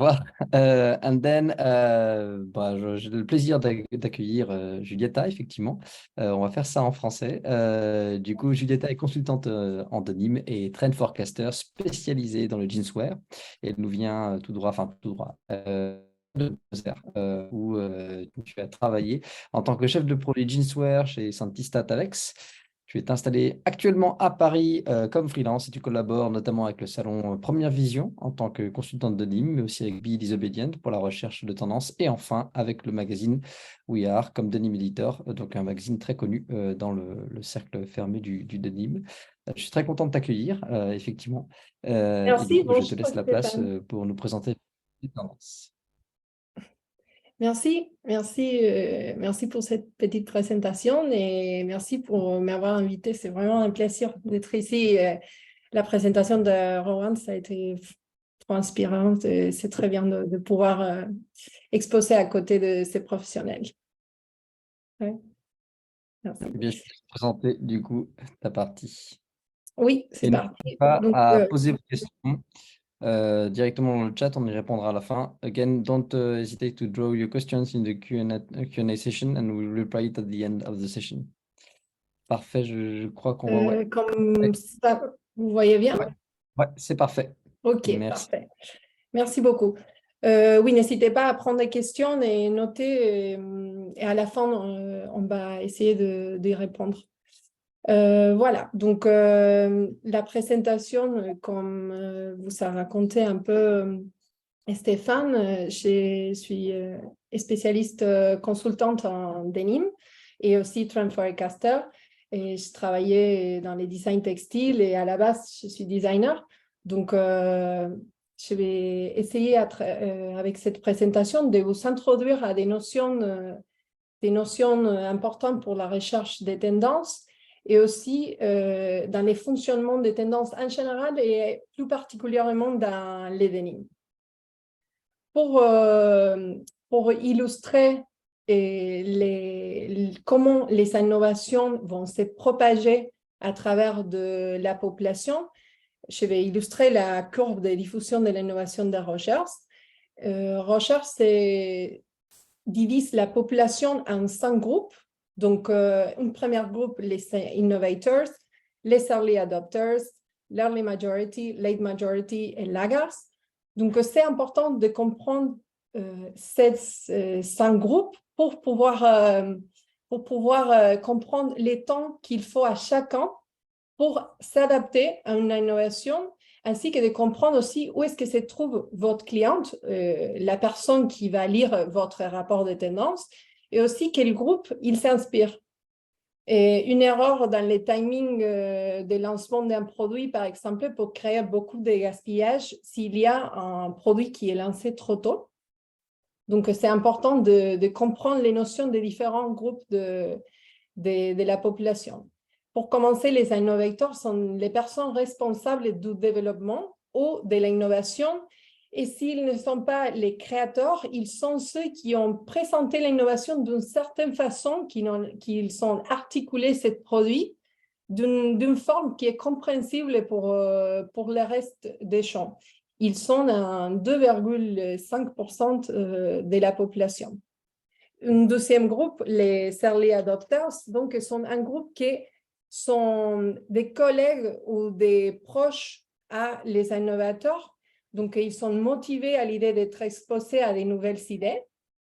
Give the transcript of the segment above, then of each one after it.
revoir. And then, j'ai le plaisir d'accueillir Julieta, effectivement. On va faire ça en français. Du coup, Julieta est consultante en denim et trend forecaster spécialisée dans le jeanswear. Et elle nous vient tout droit, de Moser, où tu as travaillé en tant que chef de produit jeanswear chez Santistat Alex. Tu es installé actuellement à Paris comme freelance et tu collabores notamment avec le salon Première Vision en tant que consultante de denim, mais aussi avec Be Disobedient pour la recherche de tendances et enfin avec le magazine We Are comme denim editor, donc un magazine très connu dans le cercle fermé du denim. Je suis très content de t'accueillir, effectivement. Et du Merci, coup, je te bonjour laisse la place Stéphane. pour nous présenter les tendances. Merci pour cette petite présentation et merci pour m'avoir invité. C'est vraiment un plaisir d'être ici. La présentation de Rowan, ça a été trop inspirant. C'est très bien de pouvoir exposer à côté de ces professionnels. Ouais, merci. Eh bien, je te laisse présenter du coup ta partie. Oui, c'est Et n'hésitez parti. pas Donc, à poser vos questions directement dans le chat, on y répondra à la fin. Again, don't hesitate to draw your questions in the Q&A session and we'll reply it at the end of the session. Parfait, je crois qu'on va... Ouais, comme ça, vous voyez bien? ouais, ouais, c'est parfait. Ok, Merci. parfait. Merci beaucoup. Oui, n'hésitez pas à prendre des questions et noter. Et à la fin, on va essayer d'y répondre. Voilà, donc la présentation, comme vous a raconté un peu Stéphane, je suis spécialiste consultante en denim et aussi trend forecaster. Et je travaillais dans les designs textiles et à la base, je suis designer. Donc, je vais essayer avec cette présentation de vous introduire à des notions importantes pour la recherche des tendances et aussi dans les fonctionnements des tendances en général et plus particulièrement dans les denim. Pour illustrer comment les innovations vont se propager à travers de la population, je vais illustrer la courbe de diffusion de l'innovation de Rogers. Rogers divise la population en 5 groupes. Donc, un premier groupe, les innovators, les early adopters, l'early majority, late majority et laggards. Donc, c'est important de comprendre ces 5 groupes pour pouvoir comprendre les temps qu'il faut à chacun pour s'adapter à une innovation, ainsi que de comprendre aussi où est-ce que se trouve votre cliente, la personne qui va lire votre rapport de tendance, et aussi quel groupe il s'inspire. Et une erreur dans les timings de lancement d'un produit, par exemple, peut créer beaucoup de gaspillage s'il y a un produit qui est lancé trop tôt. Donc, c'est important de comprendre les notions des différents groupes de la population. Pour commencer, les innovateurs sont les personnes responsables du développement ou de l'innovation. Et s'ils ne sont pas les créateurs, ils sont ceux qui ont présenté l'innovation d'une certaine façon, qui ont articulé ce produit d'une forme qui est compréhensible pour le reste des gens. Ils sont à 2,5% de la population. Un deuxième groupe, les early adopters, donc sont un groupe qui sont des collègues ou des proches à les innovateurs. Donc, ils sont motivés à l'idée d'être exposés à des nouvelles idées.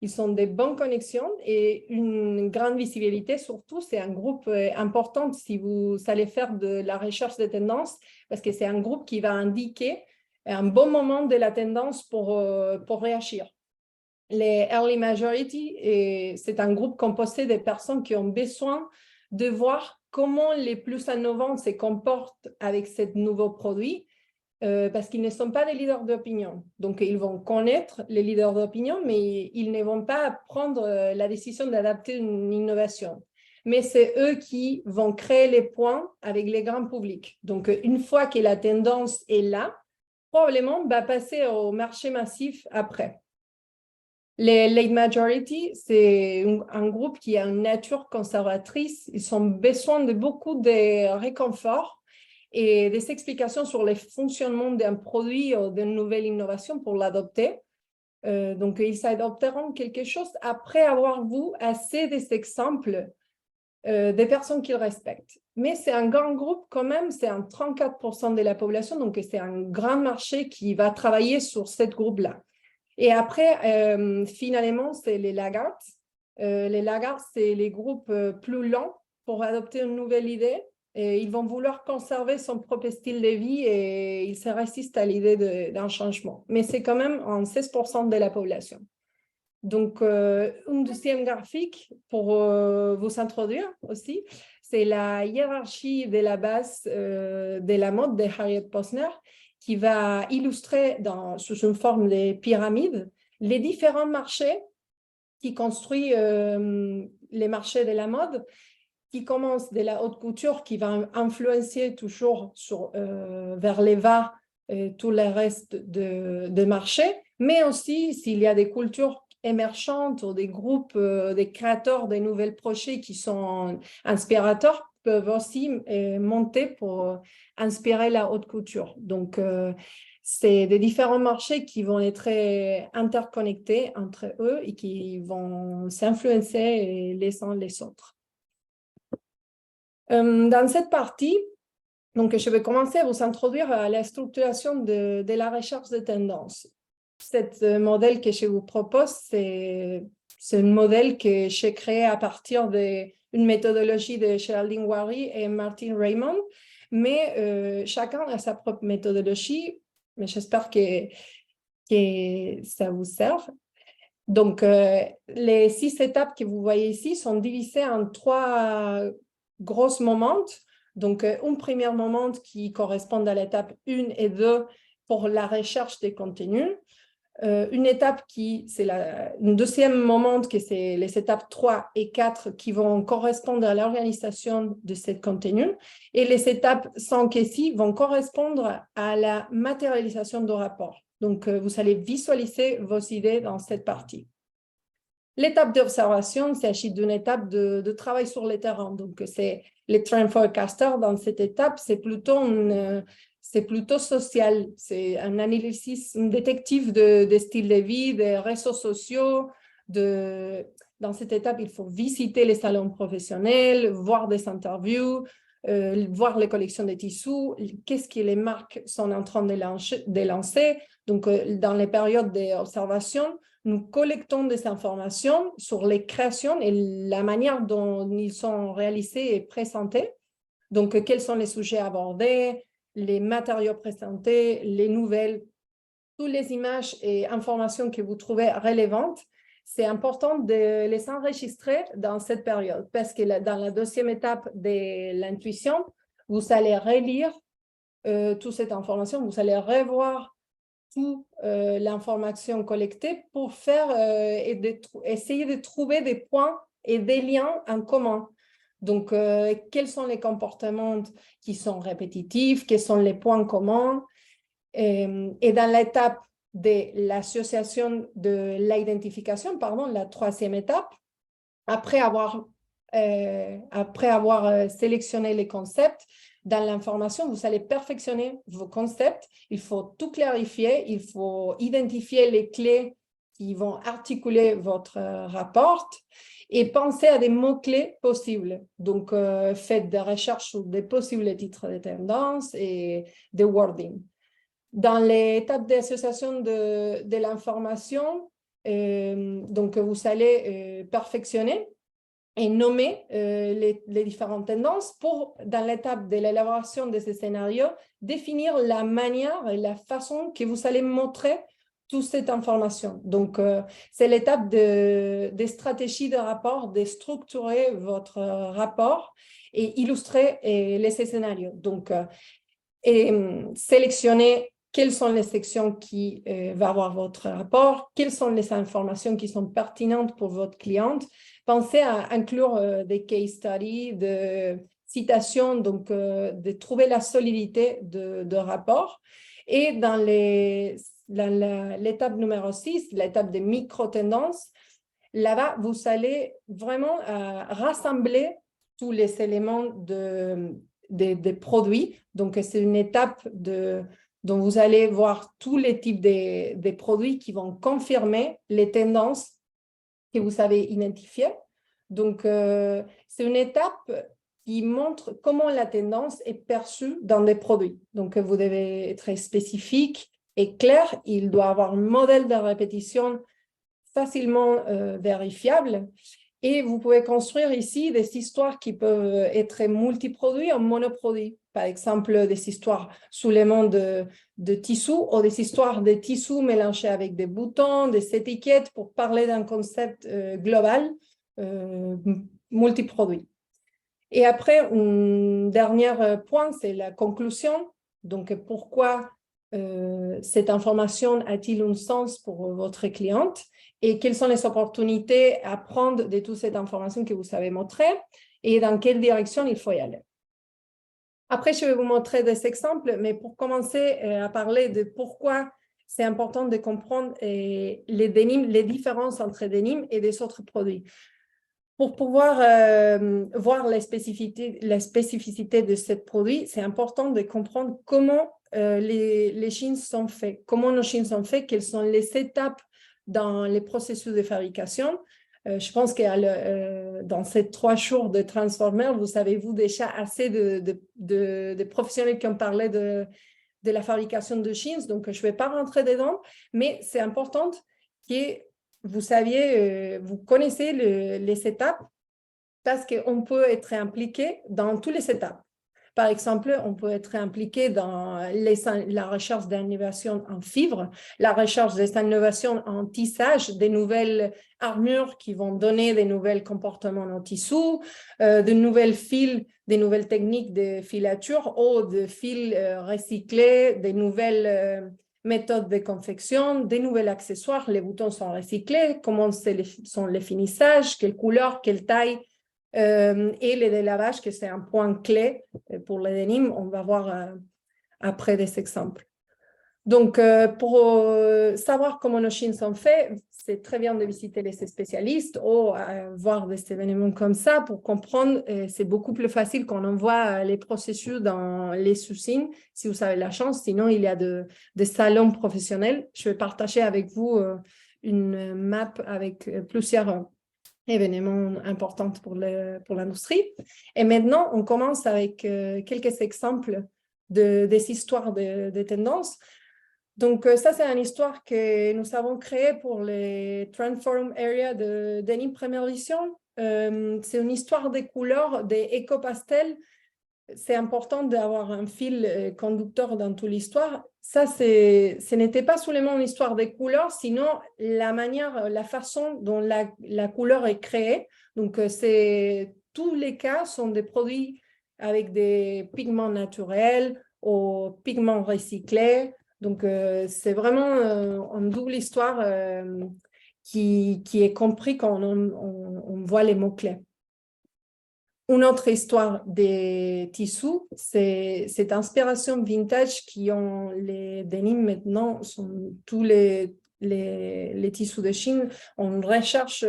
Ils ont des bonnes connexions et une grande visibilité. Surtout, c'est un groupe important si vous allez faire de la recherche de tendances, parce que c'est un groupe qui va indiquer un bon moment de la tendance pour réagir. Les early majority, c'est un groupe composé de personnes qui ont besoin de voir comment les plus innovants se comportent avec ce nouveau produit, parce qu'ils ne sont pas des leaders d'opinion. Donc, ils vont connaître les leaders d'opinion, mais ils ne vont pas prendre la décision d'adapter une innovation. Mais c'est eux qui vont créer les points avec les grands publics. Donc, une fois que la tendance est là, probablement va passer au marché massif après. Les late majority, c'est un groupe qui a une nature conservatrice. Ils ont besoin de beaucoup de réconfort et des explications sur le fonctionnement d'un produit ou d'une nouvelle innovation pour l'adopter. Donc, ils adopteront quelque chose après avoir vu assez des exemples des personnes qu'ils respectent. Mais c'est un grand groupe quand même, c'est un 34% de la population, donc c'est un grand marché qui va travailler sur ce groupe-là. Et après, finalement, c'est les laggards. Les laggards, c'est les groupes plus lents pour adopter une nouvelle idée. Et ils vont vouloir conserver son propre style de vie et ils se résistent à l'idée d'un changement. Mais c'est quand même en 16% de la population. Donc, une deuxième graphique pour vous introduire aussi, c'est la hiérarchie de la base de la mode de Harriet Posner qui va illustrer sous une forme de pyramide les différents marchés qui construisent les marchés de la mode, qui commencent de la haute couture, qui va influencer toujours vers les bas tout le reste de marché, mais aussi s'il y a des cultures émergentes ou des groupes, des créateurs de nouvelles projets qui sont inspirateurs, peuvent aussi monter pour inspirer la haute couture. Donc, c'est des différents marchés qui vont être interconnectés entre eux et qui vont s'influencer les uns les autres. Dans cette partie, donc, je vais commencer à vous introduire à la structuration de la recherche de tendances. Ce modèle que je vous propose, c'est un modèle que j'ai créé à partir d'une méthodologie de Geraldine Wary et Martin Raymond, mais chacun a sa propre méthodologie, mais j'espère que ça vous sert. Donc, les 6 étapes que vous voyez ici sont divisées en 3 grosses moments. Donc, un premier moment qui correspond à l'étape 1 et 2 pour la recherche des contenus. Une étape c'est un deuxième moment que c'est les étapes 3 et 4 qui vont correspondre à l'organisation de ce contenu. Et les étapes 5 et 6 vont correspondre à la matérialisation du rapport. Donc, vous allez visualiser vos idées dans cette partie. L'étape d'observation, il s'agit d'une étape de travail sur le terrain. Donc, c'est les trend forecasters dans cette étape, c'est plutôt social. C'est un analyse, un détective de style de vie, des réseaux sociaux. Dans cette étape, il faut visiter les salons professionnels, voir des interviews, voir les collections de tissus, qu'est-ce que les marques sont en train de lancer. Donc, dans les périodes d'observation, nous collectons des informations sur les créations et la manière dont ils sont réalisés et présentés. Donc, quels sont les sujets abordés, les matériaux présentés, les nouvelles, toutes les images et informations que vous trouvez relevantes. C'est important de les enregistrer dans cette période parce que dans la deuxième étape de l'intuition, vous allez relire toute cette information, vous allez revoir toute l'information collectée pour essayer de trouver des points et des liens en commun. Donc, quels sont les comportements qui sont répétitifs, quels sont les points communs. Et dans l'étape de l'association de l'identification, la troisième étape, après avoir sélectionné les concepts, dans l'information, vous allez perfectionner vos concepts. Il faut tout clarifier, il faut identifier les clés qui vont articuler votre rapport et penser à des mots-clés possibles. Donc, faites des recherches sur des possibles titres de tendance et des wording. Dans l'étape d'association de l'information, donc vous allez perfectionner et nommer les différentes tendances pour, dans l'étape de l'élaboration de ces scénarios, définir la manière et la façon que vous allez montrer toute cette information. Donc, c'est l'étape des stratégies de rapport, de structurer votre rapport et illustrer les scénarios. Donc, sélectionner quelles sont les sections qui vont avoir votre rapport, quelles sont les informations qui sont pertinentes pour votre cliente. Pensez à inclure des case studies, de citations, donc de trouver la solidité de rapport. Et dans l'étape numéro 6, l'étape des micro-tendances, là-bas, vous allez vraiment rassembler tous les éléments des produits. Donc, c'est une étape Donc, vous allez voir tous les types des produits qui vont confirmer les tendances que vous savez identifier. Donc, c'est une étape qui montre comment la tendance est perçue dans des produits. Donc, vous devez être spécifique et clair. Il doit avoir un modèle de répétition facilement vérifiable. Et vous pouvez construire ici des histoires qui peuvent être multiproduits ou monoproduits. Par exemple, des histoires sous les noms de tissus ou des histoires de tissus mélangés avec des boutons, des étiquettes pour parler d'un concept global multiproduit. Et après, un dernier point, c'est la conclusion. Donc, pourquoi cette information a-t-il un sens pour votre cliente et quelles sont les opportunités à prendre de toute cette information que vous avez montrée et dans quelle direction il faut y aller. Après, je vais vous montrer des exemples, mais pour commencer à parler de pourquoi c'est important de comprendre les différences entre denim et des autres produits. Pour pouvoir voir la spécificité de ce produit, c'est important de comprendre comment les jeans sont faits, comment nos jeans sont faits, quelles sont les étapes dans les processus de fabrication. Je pense que dans ces 3 jours de Transformer, vous savez-vous déjà assez de professionnels qui ont parlé de la fabrication de jeans, donc je ne vais pas rentrer dedans, mais c'est important que vous saviez, vous connaissez les étapes parce qu'on peut être impliqué dans toutes les étapes. Par exemple, on peut être impliqué dans la recherche d'innovation en fibres, la recherche d'innovation en tissage, des nouvelles armures qui vont donner des nouveaux comportements en tissus, de nouvelles fils, des nouvelles techniques de filature ou de fils recyclés, des nouvelles méthodes de confection, des nouveaux accessoires, les boutons sont recyclés, comment sont les finissages, quelle couleur, quelle taille, et le délavage, que c'est un point clé pour le denim. On va voir après des exemples. Donc, pour savoir comment nos jeans sont faits, c'est très bien de visiter les spécialistes ou voir des événements comme ça pour comprendre. C'est beaucoup plus facile quand on voit les processus dans les usines, si vous avez la chance. Sinon, il y a des salons professionnels. Je vais partager avec vous une map avec plusieurs événements importants pour l'industrie. Et maintenant, on commence avec quelques exemples des histoires de tendances. Donc, ça, c'est une histoire que nous avons créée pour les Transform Area de denim première édition. C'est une histoire des couleurs, des éco-pastels. C'est important d'avoir un fil conducteur dans toute l'histoire. Ça, ce n'était pas seulement une histoire des couleurs, sinon la façon dont la couleur est créée. Donc, tous les cas sont des produits avec des pigments naturels ou pigments recyclés. Donc, c'est vraiment une double histoire qui est compris quand on voit les mots-clés. Une autre histoire des tissus, c'est cette inspiration vintage qui ont les denims maintenant, sont tous les tissus de Chine. On recherche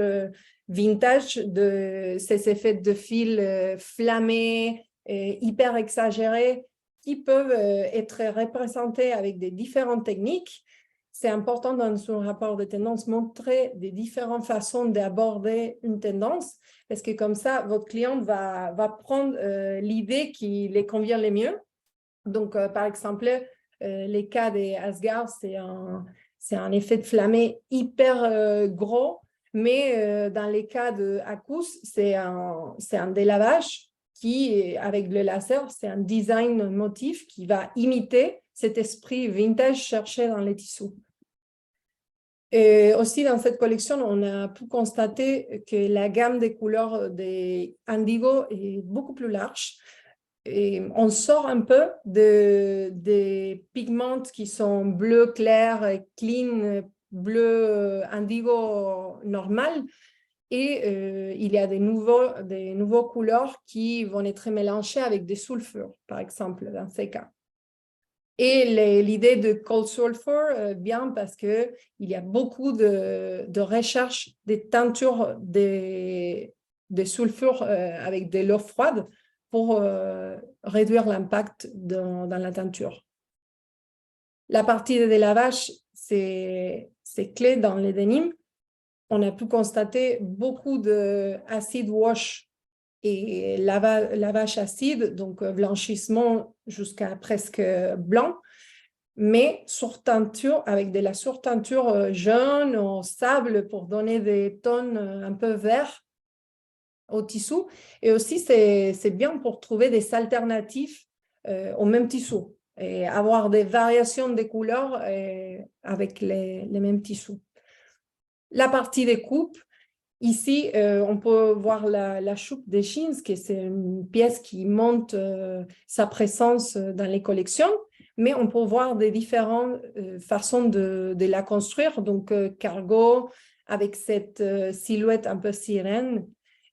vintage de ces effets de fil flammés, hyper exagérés, qui peuvent être représentés avec des différentes techniques. C'est important dans son rapport de tendance montrer des différentes façons d'aborder une tendance parce que comme ça, votre client va prendre l'idée qui les convient le mieux. Donc, par exemple, les cas des Asgard, c'est un effet de flammé hyper gros, mais dans les cas de Akus, c'est un délavage qui, avec le laser, c'est un design motif qui va imiter cet esprit vintage cherché dans les tissus. Et aussi, dans cette collection, on a pu constater que la gamme des couleurs des Indigo est beaucoup plus large. Et on sort un peu des pigments qui sont bleu clair, clean, bleu indigo normal. Et il y a des nouveaux couleurs qui vont être mélangées avec des sulfures, par exemple, dans ces cas. Et l'idée de Cold Sulfur vient parce qu'il y a beaucoup de recherches des teintures de sulfure avec de l'eau froide pour réduire l'impact dans la teinture. La partie de délavage, c'est clé dans les denims. On a pu constater beaucoup d'acide wash et lavage acide, donc blanchissement jusqu'à presque blanc, mais surteinture, avec de la surteinture jaune au sable pour donner des tons un peu verts au tissu. Et aussi, c'est bien pour trouver des alternatives au même tissu et avoir des variations de couleurs avec les mêmes tissus. La partie des coupes, ici, on peut voir la choupe des jeans, qui c'est une pièce qui montre sa présence dans les collections, mais on peut voir des différentes façons de la construire. Donc, cargo, avec cette silhouette un peu sirène,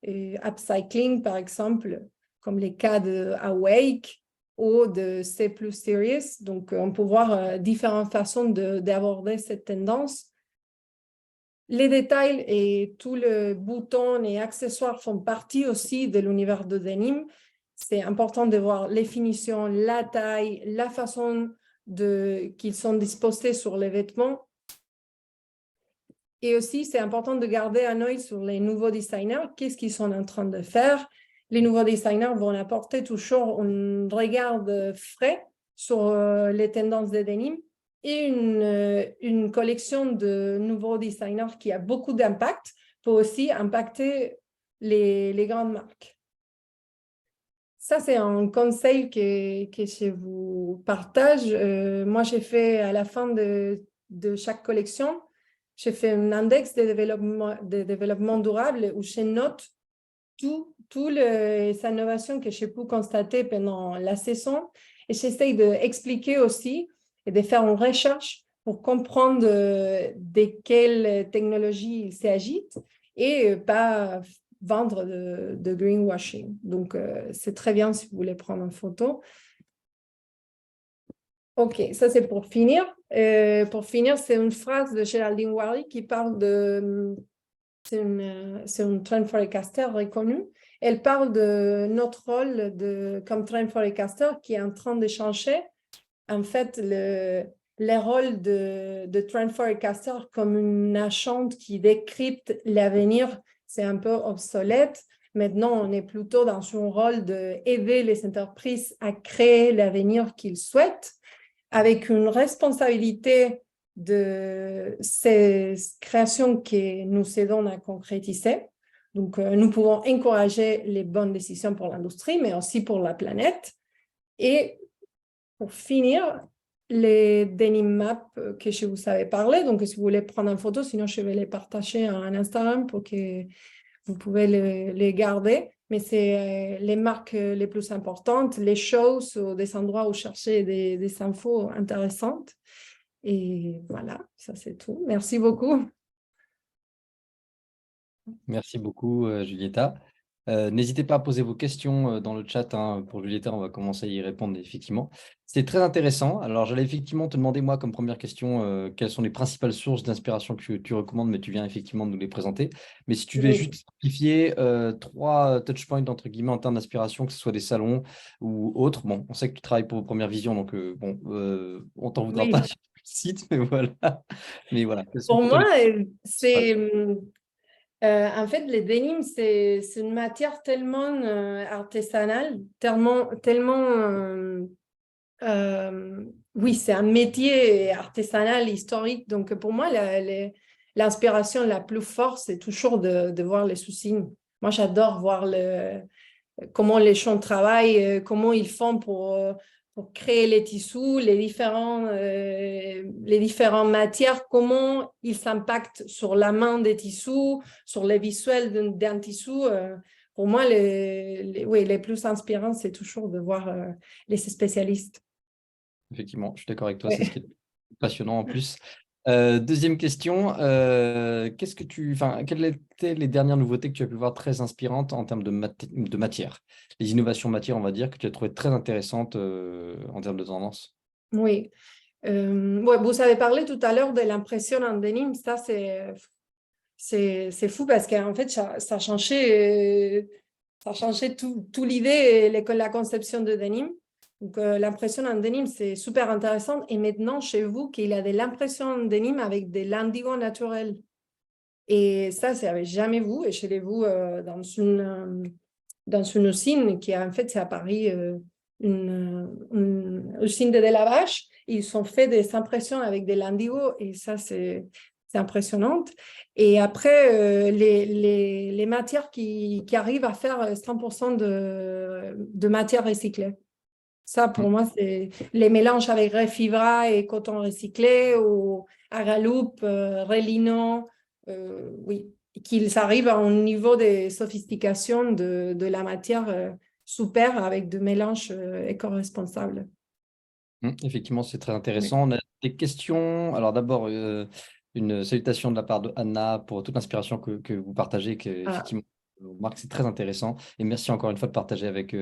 upcycling, par exemple, comme les cas de Awake ou de C+ Series. Donc, on peut voir différentes façons d'aborder cette tendance. Les détails et tous les boutons et accessoires font partie aussi de l'univers de denim. C'est important de voir les finitions, la taille, la façon qu'ils sont disposés sur les vêtements. Et aussi, c'est important de garder un œil sur les nouveaux designers, qu'est-ce qu'ils sont en train de faire. Les nouveaux designers vont apporter toujours un regard frais sur les tendances de denim et une collection de nouveaux designers qui a beaucoup d'impact peut aussi impacter les grandes marques. Ça, c'est un conseil que je vous partage. Moi, j'ai fait à la fin de chaque collection, j'ai fait un index de développement durable où je note toutes les innovations que j'ai pu constater pendant la saison et j'essaye d'expliquer aussi et de faire une recherche pour comprendre de quelles technologies il s'agit et pas vendre de greenwashing. Donc, c'est très bien si vous voulez prendre une photo. OK, ça c'est pour finir. C'est une phrase de Geraldine Wiley qui parle de... C'est une trend forecaster reconnue. Elle parle de notre rôle comme trend forecaster qui est en train de changer. En fait, le rôle de trend forecaster comme une agente qui décrypte l'avenir, c'est un peu obsolète. Maintenant, on est plutôt dans un rôle d'aider les entreprises à créer l'avenir qu'ils souhaitent avec une responsabilité de ces créations que nous aidons à concrétiser. Donc, nous pouvons encourager les bonnes décisions pour l'industrie, mais aussi pour la planète. Et pour finir, les denim maps que je vous avais parlé. Donc, si vous voulez prendre une photo, sinon je vais les partager en Instagram pour que vous pouvez les garder. Mais c'est les marques les plus importantes, les choses ou des endroits où chercher des infos intéressantes. Et voilà, ça c'est tout. Merci beaucoup. Merci beaucoup, Julieta. N'hésitez pas à poser vos questions dans le chat, hein, pour Julieta, on va commencer à y répondre effectivement. C'est très intéressant. Alors, j'allais effectivement te demander, moi, comme première question, quelles sont les principales sources d'inspiration que tu recommandes, mais tu viens effectivement de nous les présenter. Mais si tu devais Oui. juste simplifier 3 touchpoints, entre guillemets, en termes d'inspiration, que ce soit des salons ou autres. Bon, on sait que tu travailles pour Première Vision, donc bon, on t'en voudra pas Oui. sur le site, mais voilà. Mais voilà, quels sont Pour plutôt moi, les... c'est... en fait, les denims, c'est une matière tellement artisanale, oui, c'est un métier artisanal, historique. Donc, pour moi, l'inspiration la plus forte, c'est toujours de voir les sous-signes. Moi, j'adore voir comment les gens travaillent, comment ils font pour créer les tissus, les différentes matières, comment ils s'impactent sur la main des tissus, sur les visuels d'un tissu. Pour moi, oui, les plus inspirants, c'est toujours de voir les spécialistes. Effectivement, je suis d'accord avec toi, c'est ce qui Ouais. est passionnant en plus. Deuxième question, quelles étaient les dernières nouveautés que tu as pu voir très inspirantes en termes de matière? Les innovations matière, on va dire, que tu as trouvé très intéressantes en termes de tendance. Oui. Ouais, vous avez parlé tout à l'heure de l'impression en denim. Ça, c'est fou parce qu'en fait, ça changeait tout l'idée et la conception de denim. Donc, l'impression en denim, c'est super intéressant. Et maintenant, chez vous, qu'il y a de l'impression en denim avec de l'indigo naturel. Et ça, c'est avec jamais vous. Et chez vous, dans une usine qui, en fait, c'est à Paris, une usine de délavage. Ils ont fait des impressions avec de l'indigo. Et ça, c'est impressionnant. Et après, les matières qui arrivent à faire 100% de matières recyclées. Ça, pour moi, c'est les mélanges avec Refibra et coton recyclé ou Agaloup, Relino, oui, qu'ils arrivent à un niveau de sophistication de la matière super avec de mélanges éco-responsables. Effectivement, c'est très Oui. intéressant. On a des questions. Alors d'abord, une salutation de la part de Anna pour toute l'inspiration que vous partagez, que Ah, effectivement, on remarque que c'est très intéressant. Et merci encore une fois de partager avec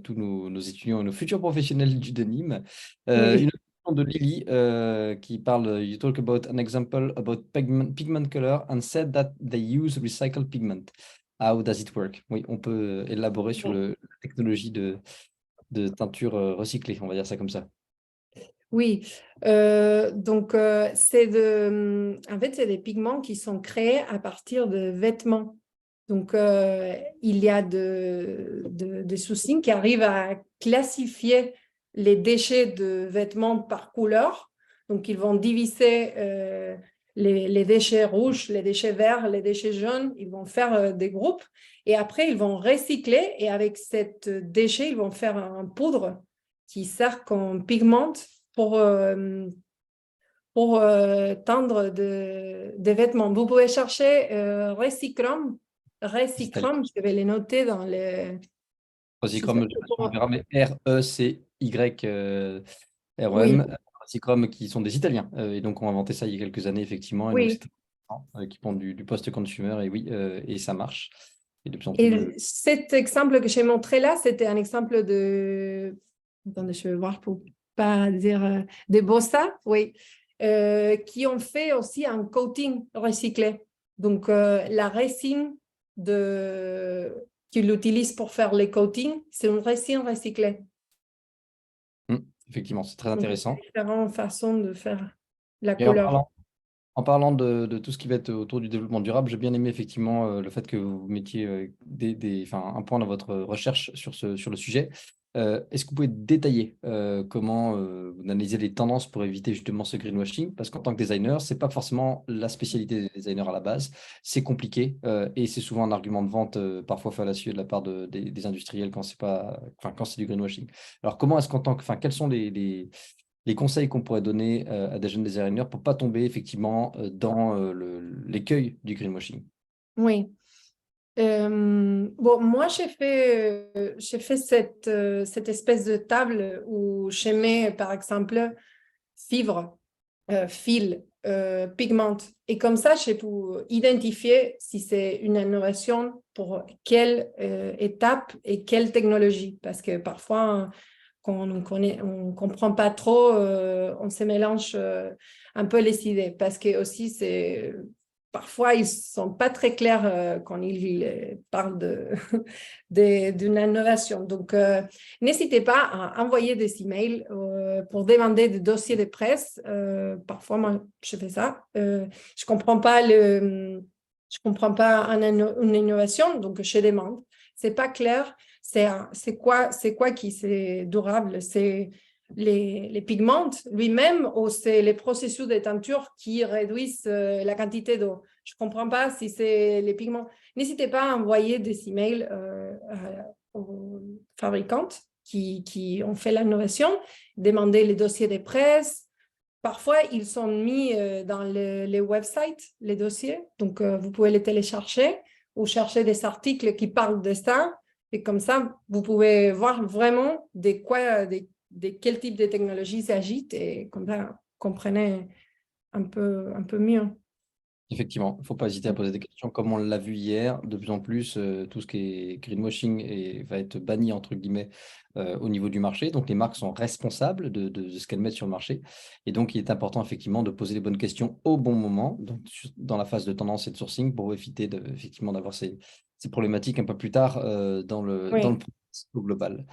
tous nos étudiants et nos futurs professionnels du denim. Une oui. autre question de Lily qui parle, You talk about an example about pigment color and said that they use recycled pigment. How does it work? Oui, on peut élaborer sur la technologie de teinture recyclée, on va dire ça comme ça. Oui, donc en fait, c'est des pigments qui sont créés à partir de vêtements. Donc, il y a des sourcils qui arrivent à classifier les déchets de vêtements par couleur. Donc, ils vont diviser les déchets rouges, les déchets verts, les déchets jaunes. Ils vont faire des groupes et après, ils vont recycler. Et avec cette déchet, ils vont faire un poudre qui sert comme pigment pour, euh, pour teindre des vêtements. Vous pouvez chercher Recicrom. C'est italien. Recicrom, je vais les noter dans les... Rosicrom, je ne sais pas si on verra, mais Oui, R-E-C-Y-R-O-M, Rosicrom, qui sont des Italiens, et donc ont inventé ça il y a quelques années, effectivement, et donc c'est oui. très intéressant, qui font du post-consumer, et oui, et ça marche, et de plus en plus Et cet exemple que j'ai montré là, c'était un exemple de... Attendez, je vais voir pour pas dire des bossa, oui, qui ont fait aussi un coating recyclé. Donc, la résine qu'ils utilisent pour faire les coatings, c'est une résine recyclée. Effectivement, c'est très Donc, intéressant. différentes façons de faire la Et en couleur. parlant En parlant de tout ce qui va être autour du développement durable, j'ai bien aimé effectivement le fait que vous mettiez un point dans votre recherche sur le sujet. Est-ce que vous pouvez détailler comment vous analysez les tendances pour éviter justement ce greenwashing? Parce qu'en tant que designer, ce n'est pas forcément la spécialité des designers à la base. C'est compliqué et c'est souvent un argument de vente parfois fallacieux de la part des industriels quand c'est pas, quand c'est du greenwashing. Alors comment est-ce qu'en tant que, quels sont les conseils qu'on pourrait donner à des jeunes designers pour pas tomber effectivement dans l'écueil du greenwashing? Oui. Bon, moi, j'ai fait cette espèce de table où je mets, par exemple, fibres, fil, pigment. Et comme ça, je peux identifier si c'est une innovation pour quelle étape et quelle technologie. Parce que parfois, quand on comprend pas trop, on se mélange un peu les idées. Parce que aussi, parfois, ils sont pas très clairs quand ils parlent d'une innovation. Donc, n'hésitez pas à envoyer des emails pour demander des dossiers de presse. Parfois, moi, je fais ça. Je comprends pas une innovation, donc je demande. C'est pas clair. C'est quoi qui c'est durable? C'est les pigments lui-même ou c'est les processus de teinture qui réduisent la quantité d'eau? Je ne comprends pas si c'est les pigments. N'hésitez pas à envoyer des emails aux fabricantes qui ont fait l'innovation, demander les dossiers de presse. Parfois, ils sont mis dans les websites, les dossiers. Donc, vous pouvez les télécharger ou chercher des articles qui parlent de ça. Et comme ça, vous pouvez voir vraiment de quel type de technologie il s'agit et comme ça, vous comprenez un peu mieux. Effectivement, il ne faut pas hésiter à poser des questions. Comme on l'a vu hier, de plus en plus, tout ce qui est greenwashing va être banni, entre guillemets, au niveau du marché. Donc, les marques sont responsables de ce qu'elles mettent sur le marché. Et donc, il est important, effectivement, de poser les bonnes questions au bon moment, donc, dans la phase de tendance et de sourcing, pour éviter effectivement d'avoir ces problématiques un peu plus tard dans le Oui. processus au global.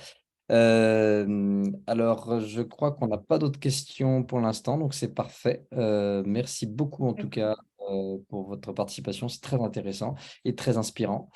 Alors, je crois qu'on n'a pas d'autres questions pour l'instant, donc c'est parfait. Merci beaucoup en tout cas pour votre participation, c'est très intéressant et très inspirant.